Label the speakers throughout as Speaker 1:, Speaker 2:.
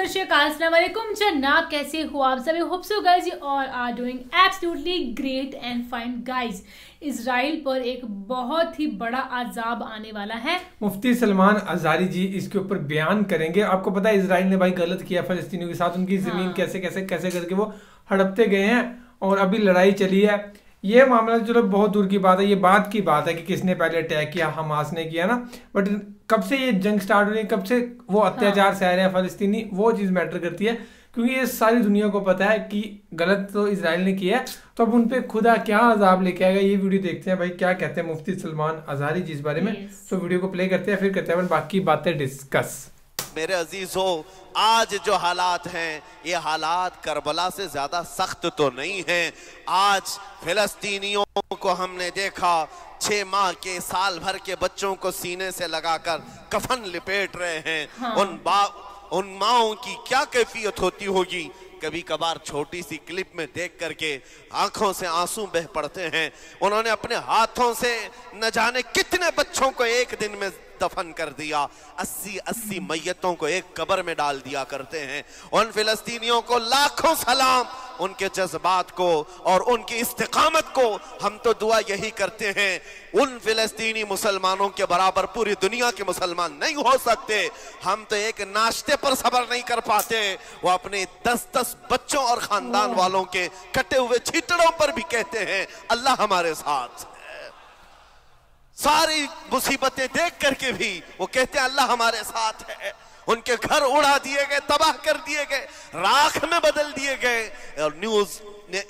Speaker 1: अस्सलाम वालेकुम जनाब, कैसे हो आप सभी? Hope so guys you all are doing absolutely great and fine guys. Israel पर एक बहुत ही बड़ा अजाब आने वाला है।
Speaker 2: मुफ्ती सलमान अज़हरी जी इसके ऊपर बयान करेंगे। आपको पता है इजराइल ने भाई गलत किया फलस्तीनियों के साथ, उनकी जमीन कैसे कैसे कैसे करके वो हड़पते गए हैं और अभी लड़ाई चली है। ये मामला चलो बहुत दूर की बात है, ये बात की बात है कि किसने पहले अटैक किया, हमास ने किया ना, बट कब से ये जंग स्टार्ट हो रही है, कब से वो अत्याचार सह रहे हैं फलस्तीनी, वो चीज़ मैटर करती है। क्योंकि ये सारी दुनिया को पता है कि गलत तो इजराइल ने किया है, तो अब उन पे खुदा क्या अजाब लेके आएगा। ये वीडियो देखते हैं भाई क्या कहते हैं मुफ्ती सलमान अज़हरी जी इस बारे में। तो वीडियो को प्ले करते हैं, फिर करते हैं बाकी बातें डिस्कस।
Speaker 3: मेरे अजीजों, आज जो हालात हैं ये हालात करबला से ज्यादा सख्त तो नहीं हैं। आज फिलिस्तीनियों को हमने देखा 6 माह के साल भर के बच्चों को सीने से लगाकर कफन लिपेट रहे हैं। उन माओं की क्या कैफियत होती होगी। कभी कभार छोटी सी क्लिप में देख करके आंखों से आंसू बह पड़ते हैं। उन्होंने अपने हाथों से न जाने कितने बच्चों को एक दिन में दफन कर दिया। 80 मैयतों को एक कब्र में डाल दिया करते हैं। उन फिलिस्तीनियों को लाखों सलाम, उनके जज्बात को और उनकी इस्तिकामत को हम तो दुआ यही करते हैं। उन फिलिस्तीनी मुसलमानों के बराबर पूरी दुनिया के मुसलमान नहीं हो सकते। हम तो एक नाश्ते पर सब्र नहीं कर पाते, वो अपने 10-10 बच्चों और खानदान वालों के कटे हुए छींटड़ों पर भी कहते हैं अल्लाह हमारे साथ। सारी मुसीबतें देख करके भी वो कहते हैं अल्लाह हमारे साथ है। उनके घर उड़ा दिए गए, तबाह कर दिए गए, राख में बदल दिए गए। और न्यूज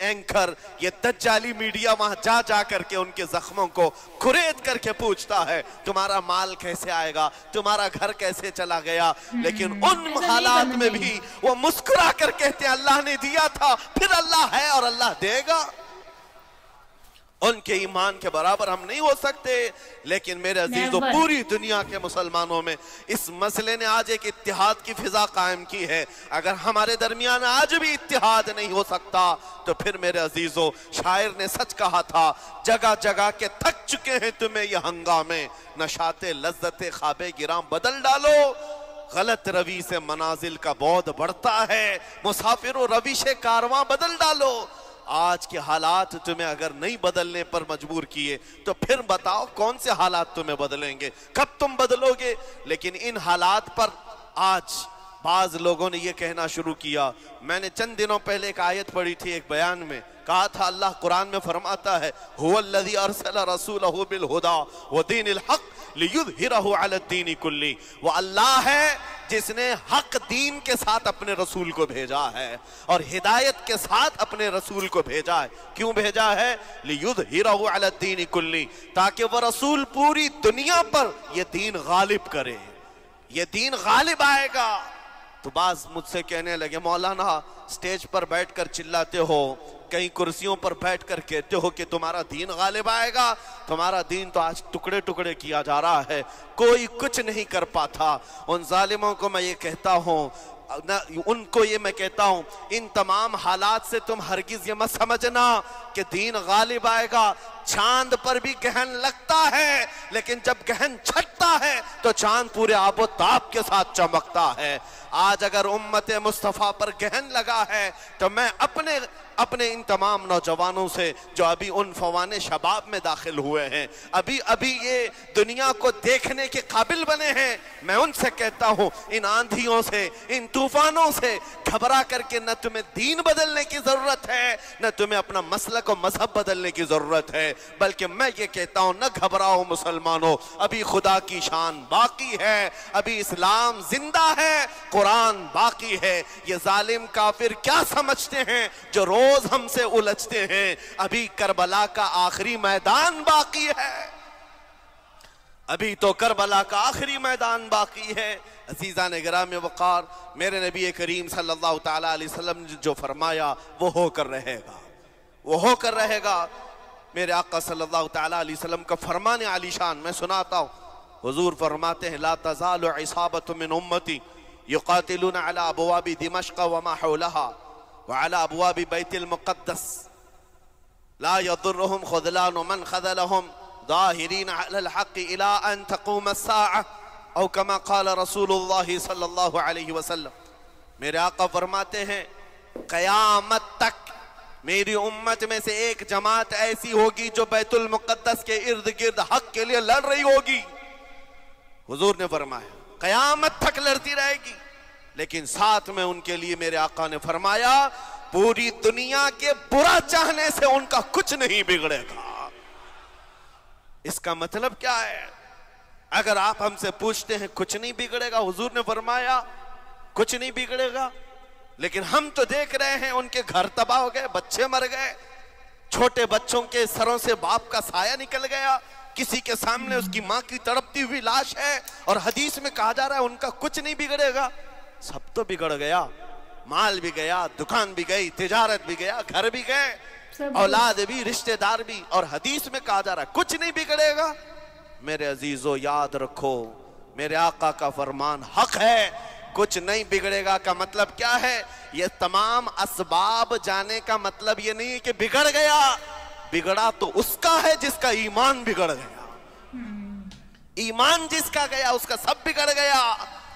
Speaker 3: एंकर ये दज्जाली मीडिया वहां जा जा करके उनके जख्मों को खुरेद करके पूछता है तुम्हारा माल कैसे आएगा, तुम्हारा घर कैसे चला गया। लेकिन उन हालात में भी वो मुस्कुरा कर कहते हैं अल्लाह ने दिया था, फिर अल्लाह है और अल्लाह देगा। उनके ईमान के बराबर हम नहीं हो सकते। लेकिन मेरे अजीजों, पूरी दुनिया के मुसलमानों में इस मसले ने आज एक इत्तिहाद की फिजा कायम की है। अगर हमारे दरमियान आज भी इत्तिहाद नहीं हो सकता तो फिर मेरे अजीजों, शायर ने सच कहा था, जगह जगह के थक चुके हैं तुम्हें ये हंगामे, नशाते लज्जते ख्वाबे गिरां बदल डालो। गलत रवि से मनाजिल का बौध बढ़ता है, मुसाफिरों रविश कारवां बदल डालो। आज के हालात तुम्हें अगर नहीं बदलने पर मजबूर किए तो फिर बताओ कौन से हालात तुम्हें बदलेंगे, कब तुम बदलोगे। लेकिन इन हालात पर आज बाज लोगों ने यह कहना शुरू किया। मैंने चंद दिनों पहले एक आयत पढ़ी थी, एक बयान में कहा था अल्लाह कुरान में फरमाता है हुवल्लज़ी अरसला रसूलहु बिल हुदा व दीनिल हक़ लियुज़हिरहु अला दीनि कुल्ली। वो अल्लाह है जिसने हक दीन के साथ अपने रसूल को भेजा है और हिदायत के साथ अपने रसूल को भेजा है। क्यों भेजा है? लियुज़हिरहु अला दीनि कुल्ली, ताकि वो रसूल पूरी दुनिया पर ये दीन गालिब करे। ये दीन गालिब आएगा। तो बाज मुझसे कहने लगे मौलाना स्टेज पर बैठकर चिल्लाते हो, कहीं कुर्सियों पर बैठकर कहते हो कि तुम्हारा दीन गालिब आएगा। तुम्हारा दीन तो आज टुकड़े टुकड़े किया जा रहा है, कोई कुछ नहीं कर पाता। उन जालिमों को मैं ये कहता हूँ, उनको ये मैं कहता हूँ, इन तमाम हालात से तुम हरगिज ये मत समझना कि दीन गालिब आएगा। चांद पर भी गहन लगता है, लेकिन जब गहन छटता है तो चांद पूरे आबो ताब के साथ चमकता है। आज अगर उम्मत मुस्तफ़ा पर गहन लगा है तो मैं अपने इन तमाम नौजवानों से जो अभी उन फवाने शबाब में दाखिल हुए हैं, अभी अभी ये दुनिया को देखने के काबिल बने हैं, मैं उनसे कहता हूँ इन आंधियों से, इन तूफानों से घबरा करके न तुम्हें दीन बदलने की जरूरत है, न तुम्हें अपना मसलक और मजहब बदलने की जरूरत है। बल्कि मैं ये कहता हूँ न घबराओ मुसलमानों, अभी खुदा की शान बाकी है, अभी इस्लाम जिंदा है, कुरान बाकी है। ये जालिम काफिर क्या समझते हैं जो रोज हमसे उलझते हैं? अभी करबला का आखिरी मैदान बाकी है, अभी तो करबला का आखिरी मैदान बाकी है। अजीज़ान गिरामी वक़ार, मेरे नबी करीम सल्लल्लाहु तआला अलैहि वसल्लम ने जो फरमाया वो होकर रहेगा, वो होकर रहेगा। मेरे आका सल्लल्लाहु तआला अलैहि वसल्लम का फरमान आलीशान मैं सुनाता हूँ। हुजूर फरमाते हैं ला तज़ालु इसाबतु मिन उम्मती युक़ातिलूना अला अबवाबि दिमश्क़ व मा हौलहा व अला अबवाबि बैतिल मुक़द्दस ला यदुर्रुहुम ख़ुज़लानु मन ख़ज़लहुम ज़ाहिरीन अलल हक़्क़ि इला अन तक़ूम अस्साअह औ कमा क़ाल रसूलुल्लाह सल्लल्लाहु अलैहि वसल्लम। मेरे आका फरमाते हैं क़यामत तक मेरी उम्मत में से एक जमात ऐसी होगी जो बैतुल मुक़द्दस के इर्द गिर्द हक के लिए लड़ रही होगी। हुजूर ने फरमाया क़यामत तक लड़ती रहेगी, लेकिन साथ में उनके लिए मेरे आका ने फरमाया पूरी दुनिया के बुरा चाहने से उनका कुछ नहीं बिगड़ेगा। इसका मतलब क्या है? अगर आप हमसे पूछते हैं कुछ नहीं बिगड़ेगा, हुजूर ने फरमाया कुछ नहीं बिगड़ेगा, लेकिन हम तो देख रहे हैं उनके घर तबाह हो गए, बच्चे मर गए, छोटे बच्चों के सरों से बाप का साया निकल गया, किसी के सामने उसकी मां की तड़पती हुई लाश है, और हदीस में कहा जा रहा है उनका कुछ नहीं बिगड़ेगा। सब तो बिगड़ गया, माल भी गया, दुकान भी गई, तिजारत भी गया, घर भी गए, औलाद भी, रिश्तेदार भी, और हदीस में कहा जा रहा है कुछ नहीं बिगड़ेगा। मेरे अजीजों याद रखो, मेरे आका का फरमान हक है, कुछ नहीं बिगड़ेगा का मतलब क्या है? ये तमाम असबाब जाने का मतलब ये नहीं है कि बिगड़ गया, बिगड़ा तो उसका है जिसका ईमान बिगड़ गया। ईमान जिसका गया उसका सब बिगड़ गया।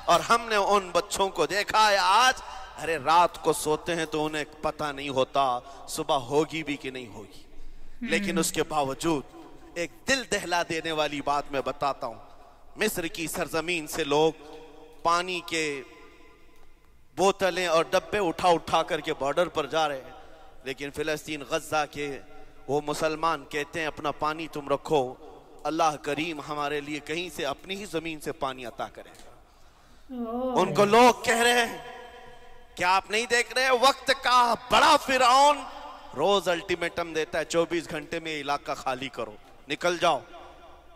Speaker 3: और हमने उन बच्चों को देखा है आज, अरे रात को सोते हैं तो उन्हें पता नहीं होता सुबह होगी भी कि नहीं होगी, लेकिन उसके बावजूद एक दिल दहला देने वाली बात मैं बताता हूं। मिस्र की सरजमीन से लोग पानी के बोतलें और डब्बे उठा उठा करके बॉर्डर पर जा रहे हैं, लेकिन फिलिस्तीन गज्जा के वो मुसलमान कहते हैं अपना पानी तुम रखो, अल्लाह करीम हमारे लिए कहीं से अपनी ही जमीन से पानी अता करेगा। उनको लोग कह रहे हैं क्या आप नहीं देख रहे वक्त का बड़ा फिरौन रोज अल्टीमेटम देता है 24 घंटे में इलाका खाली करो, निकल जाओ,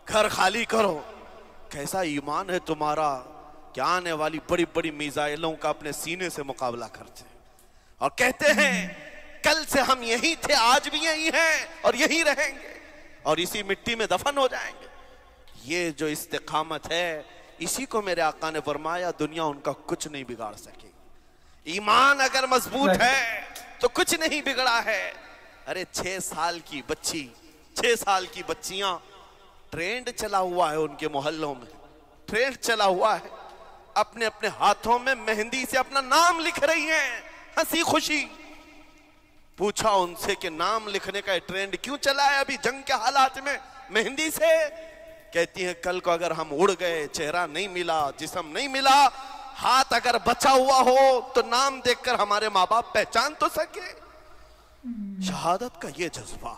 Speaker 3: घर खाली करो। कैसा ईमान है तुम्हारा कि आने वाली बड़ी बड़ी मिसाइलों का अपने सीने से मुकाबला करते हैं और कहते हैं कल से हम यही थे, आज भी यही हैं और यही रहेंगे और इसी मिट्टी में दफन हो जाएंगे। ये जो इस्तिकामत है, इसी को मेरे आका ने फरमाया दुनिया उनका कुछ नहीं बिगाड़ सकेगी। ईमान अगर मजबूत है तो कुछ नहीं बिगड़ा है। अरे 6 साल की बच्ची, 6 साल की बच्चियां, ट्रेंड चला हुआ है उनके मोहल्लों में, ट्रेंड चला हुआ है, अपने अपने हाथों में मेहंदी से अपना नाम लिख रही हैं, हंसी खुशी। पूछा उनसे कि नाम लिखने का ट्रेंड क्यों चला है अभी जंग के हालात में मेहंदी से? कहती हैं कल को अगर हम उड़ गए, चेहरा नहीं मिला, जिस्म नहीं मिला, हाथ अगर बचा हुआ हो तो नाम देखकर हमारे माँ बाप पहचान तो सके। शहादत का ये जज्बा,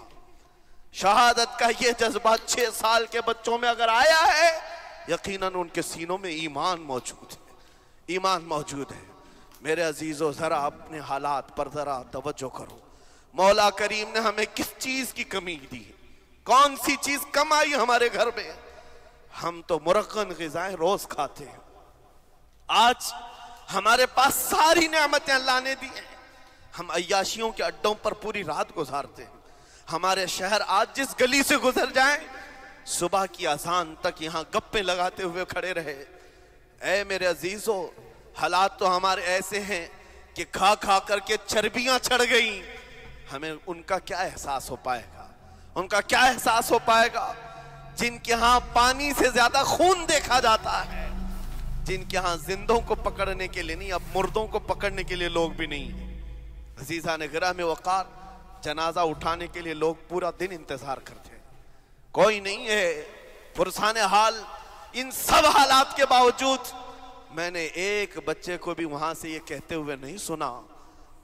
Speaker 3: शहादत का ये जज्बा 6 साल के बच्चों में अगर आया है, यकीनन उनके सीनों में ईमान मौजूद है, ईमान मौजूद है। मेरे अजीजों जरा अपने हालात पर जरा तवज्जो करो। मौला करीम ने हमें किस चीज की कमी दी है? कौन सी चीज कम आई हमारे घर में? हम तो मुरक्कन ग़िज़ाएं रोज खाते हैं। आज हमारे पास सारी नेमतें अल्लाह ने दी हैं, हम अय्याशियों के अड्डों पर पूरी रात गुजारते हैं। हमारे शहर आज जिस गली से गुजर जाएं, सुबह की अजान तक यहाँ गप्पे लगाते हुए खड़े रहे। ऐ मेरे अजीजों, हालात तो हमारे ऐसे हैं कि खा खा करके चर्बियां चढ़ गई। हमें उनका क्या एहसास हो पाएगा? उनका क्या एहसास हो पाएगा जिनके यहाँ पानी से ज्यादा खून देखा जाता है, जिनके यहाँ जिंदों को पकड़ने के लिए नहीं, अब मुर्दों को पकड़ने के लिए लोग भी नहीं है। अजीजा ने गिरा में वकार, जनाजा उठाने के लिए लोग पूरा दिन इंतजार करते हैं, कोई नहीं है। पुरसाने हाल इन सब हालात के बावजूद मैंने एक बच्चे को भी वहां से ये कहते हुए नहीं सुना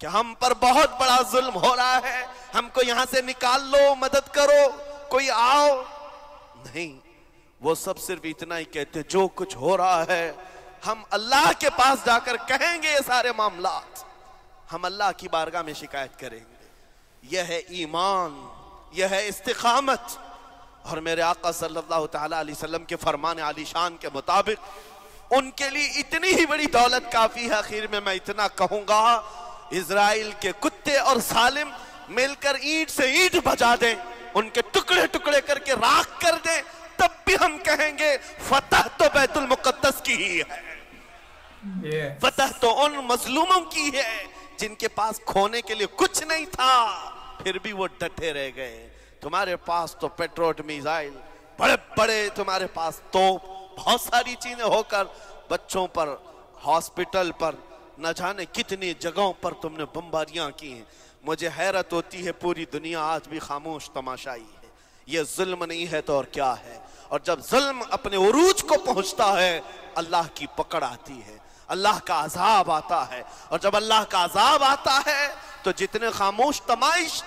Speaker 3: कि हम पर बहुत बड़ा जुल्म हो रहा है, हमको यहां से निकाल लो, मदद करो, कोई आओ। नहीं, वो सब सिर्फ इतना ही कहते जो कुछ हो रहा है हम अल्लाह के पास जाकर कहेंगे, ये सारे मामलात हम अल्लाह की बारगाह में शिकायत करेंगे। यह है ईमान, यह है इस्तिकामत। और मेरे आका सल्लल्लाहु तआला अलैहि वसल्लम के फरमान आलीशान के मुताबिक उनके लिए इतनी ही बड़ी दौलत काफी है। आखिर में मैं इतना कहूंगा, इजराइल के कुत्ते और सालिम मिलकर ईंट से ईंट बजा दें, उनके टुकड़े टुकड़े करके राख कर दें, तब भी हम कहेंगे फतह तो बैतुल मुक़द्दस की ही है, फतह तो उन मजलूमों की है जिनके पास खोने के लिए कुछ नहीं था, फिर भी वो डटे रह गए। तुम्हारे पास तो पेट्रोल मिसाइल, बड़े बड़े तुम्हारे पास तो बहुत सारी चीजें होकर बच्चों पर, हॉस्पिटल पर, न जाने कितनी जगहों पर तुमने बमबारियां की हैं। मुझे हैरत होती है पूरी दुनिया आज भी खामोश तमाशाई है। ये जुल्म नहीं है तो और क्या है। और जब जुल्म अपने उरूज को पहुंचता है अल्लाह की पकड़ आती है, अल्लाह का अजाब आता है। और जब अल्लाह का अजाब आता है तो जितने खामोश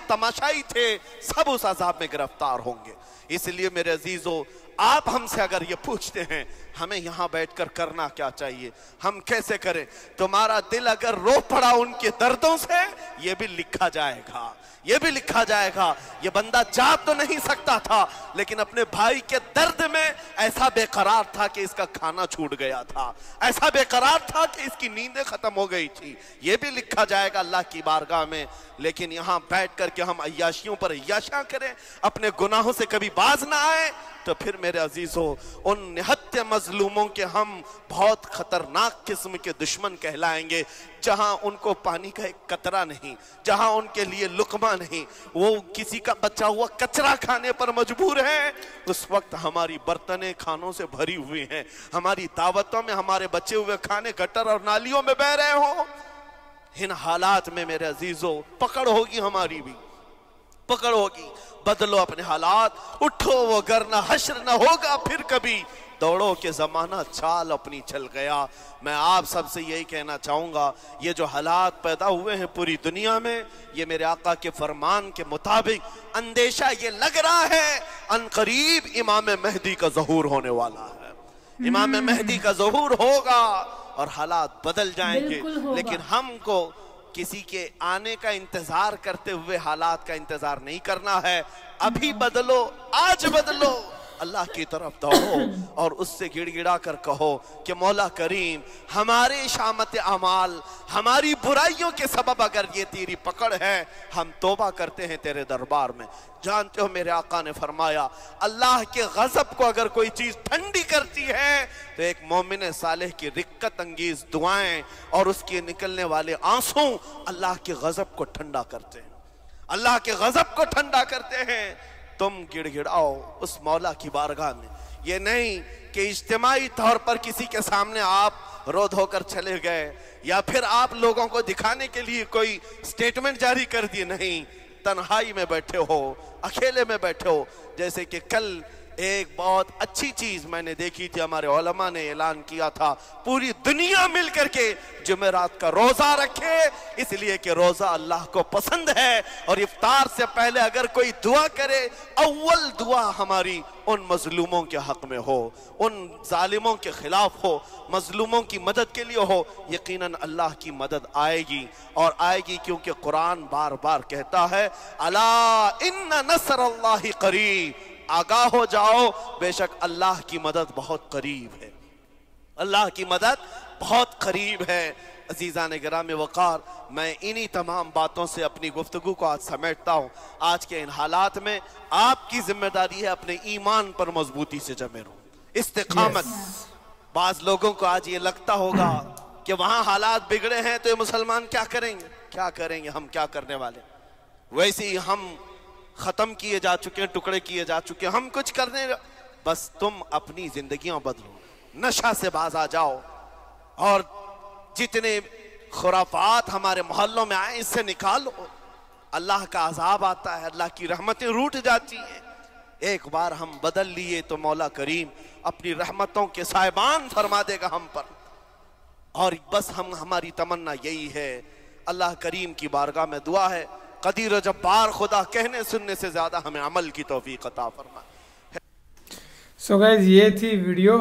Speaker 3: तमाशाई थे सब उस अजाब में गिरफ्तार होंगे। इसलिए मेरे अजीजों, आप हमसे अगर ये पूछते हैं हमें यहाँ बैठकर करना क्या चाहिए, हम कैसे करें, तुम्हारा दिल अगर रो पड़ा उनके दर्दों से, ये भी लिखा जाएगा, ये भी लिखा जाएगा। ये बंदा जा तो नहीं सकता था लेकिन अपने भाई के दर्द में ऐसा बेकरार था कि इसका खाना छूट गया था, ऐसा बेकरार था कि इसकी नींदें खत्म हो गई थी। ये भी लिखा जाएगा अल्लाह की बारगाह में। लेकिन यहाँ बैठ करके हम अय्याशियों पर अय्याशा करें, अपने गुनाहों से कभी बाज ना आए, तो फिर मेरे अजीजों उन निहत्ते मजलूमों के हम बहुत खतरनाक किस्म के दुश्मन कहलाएंगे। जहां उनको पानी का एक कतरा नहीं, जहां उनके लिए लुकमा नहीं, वो किसी का बचा हुआ कचरा खाने पर मजबूर है, उस वक्त हमारी बर्तनें खानों से भरी हुई हैं, हमारी दावतों में हमारे बचे हुए खाने गटर और नालियों में बह रहे हो। इन हालात में मेरे अजीजों पकड़ होगी, हमारी भी पकड़ होगी। बदलो अपने हालात, उठो वो गरना हश्र न होगा फिर कभी, दौड़ो के जमाना चाल अपनी चल गया। मैं आप सबसे यही कहना चाहूंगा, ये जो हालात पैदा हुए हैं पूरी दुनिया में, ये मेरे आका के फरमान के मुताबिक अंदेशा ये लग रहा है अनकरीब इमाम मेहदी का ज़हूर होने वाला है। इमाम मेहदी का ज़हूर होगा और हालात बदल जाएंगे। लेकिन हमको किसी के आने का इंतजार करते हुए हालात का इंतजार नहीं करना है। अभी बदलो, आज बदलो, अल्लाह की तरफ दौड़ो और उससे गिड़गिड़ा कर कहो कि मौला करीम, हमारे शामत अमाल, हमारी बुराइयों के सबब अगर ये तेरी पकड़ है, हम तौबा करते हैं तेरे दरबार में। जानते हो मेरे आका ने फरमाया, अल्लाह के गजब को अगर कोई चीज ठंडी करती है तो एक मोमिन सालेह की रिक्कत अंगीज दुआएं और उसके निकलने वाले आंसू अल्लाह के गजब को ठंडा करते हैं, अल्लाह के गजब को ठंडा करते हैं। तुम गिड़गिड़ाओ उस मौला की बारगाह में। ये नहीं कि इज्तिमाई तौर पर किसी के सामने आप रो धोकर चले गए या फिर आप लोगों को दिखाने के लिए कोई स्टेटमेंट जारी कर दिए। नहीं, तन्हाई में बैठे हो, अकेले में बैठे हो। जैसे कि कल एक बहुत अच्छी चीज मैंने देखी थी, हमारे उलमा ने ऐलान किया था पूरी दुनिया मिलकर के जुमेरात का रोजा रखे, इसलिए कि रोजा अल्लाह को पसंद है। और इफ्तार से पहले अगर कोई दुआ करे, अव्वल दुआ हमारी उन मजलूमों के हक में हो, उन जालिमों के खिलाफ हो, मजलूमों की मदद के लिए हो। यकीनन अल्लाह की मदद आएगी और आएगी, क्योंकि कुरान बार बार कहता है, अला इन्ना नस्रुल्लाहि करीब, आगाह हो जाओ, बेशक अल्लाह की मदद बहुत करीब है, अल्लाह की मदद बहुत करीब है। अजीज़ान गिराम वक़ार, मैं इन्हीं तमाम बातों से अपनी गुफ्तगू को आज समेटता हूँ। आज के इन हालात में आपकी जिम्मेदारी है अपने ईमान पर मजबूती से जमे रहो, इस्तिकामत। बाज लोगों को आज ये लगता होगा कि वहाँ हालात बिगड़े हैं तो ये मुसलमान क्या करेंगे, क्या करेंगे, हम क्या करने वाले। वैसे ही हम खत्म किए जा चुके हैं, टुकड़े किए जा चुके हैं, हम कुछ करने। बस तुम अपनी जिंदगियां बदलो, नशा से बाज आ जाओ और जितने खुराफात हमारे मोहल्लों में आए इससे निकालो। अल्लाह का अजाब आता है, अल्लाह की रहमतें रूठ जाती हैं। एक बार हम बदल लिए तो मौला करीम अपनी रहमतों के साहिबान फरमा देगा हम पर। और बस हमारी तमन्ना यही है, अल्लाह करीम की बारगाह में दुआ है, कदीर जब्बार खुदा कहने सुनने से ज्यादा हमें अमल की तौफीक अता फरमा।
Speaker 2: सो गाइस, ये थी वीडियो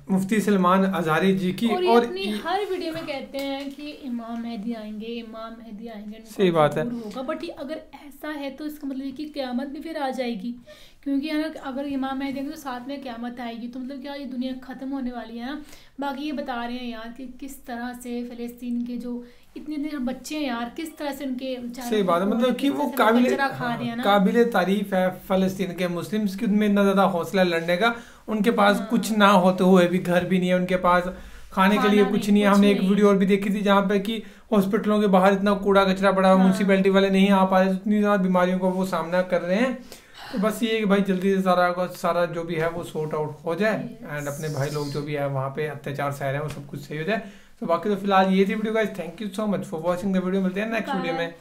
Speaker 2: मुफ्ती सलमान अज़हरी जी की। और
Speaker 1: अपनी हर वीडियो में कहते हैं कि इमाम मेहदी आएंगे, इमाम मेहदी आएंगे,
Speaker 2: सही बात है
Speaker 1: होगा। बट अगर ऐसा है तो इसका मतलब है कि क़यामत भी फिर आ जाएगी, क्योंकि अगर इमाम मेहदी आएंगे तो साथ में क़यामत आएगी, तो मतलब क्या ये दुनिया ख़त्म होने वाली है ना। बाकी ये बता रहे हैं यार कि किस तरह से फ़लस्तीन के जो इतने बच्चे हैं यार, किस तरह से उनके,
Speaker 2: सही बात है, मतलब कि वो काबिल तारीफ है फ़लस्तीन के मुस्लिम्स की, उनमें इतना ज़्यादा हौसला लड़ने का। उनके पास कुछ ना होते हुए भी घर भी नहीं है, उनके पास खाने के लिए कुछ नहीं है। हमने एक वीडियो और भी देखी थी जहाँ पे कि हॉस्पिटलों के बाहर इतना कूड़ा कचरा पड़ा हुआ, म्यूनसिपैलिटी वाले नहीं आ पा रहे, इतनी ज़्यादा बीमारियों का वो सामना कर रहे हैं। तो बस ये कि भाई जल्दी से सारा जो भी है वो सॉर्ट आउट हो जाए एंड अपने भाई लोग जो भी है वहाँ पे अत्याचार सह रहे हैं वो सब कुछ सही हो जाए। तो बाकी तो फिलहाल ये थी video guys, thank you so much for watching the video, मिलते हैं नेक्स्ट वीडियो में।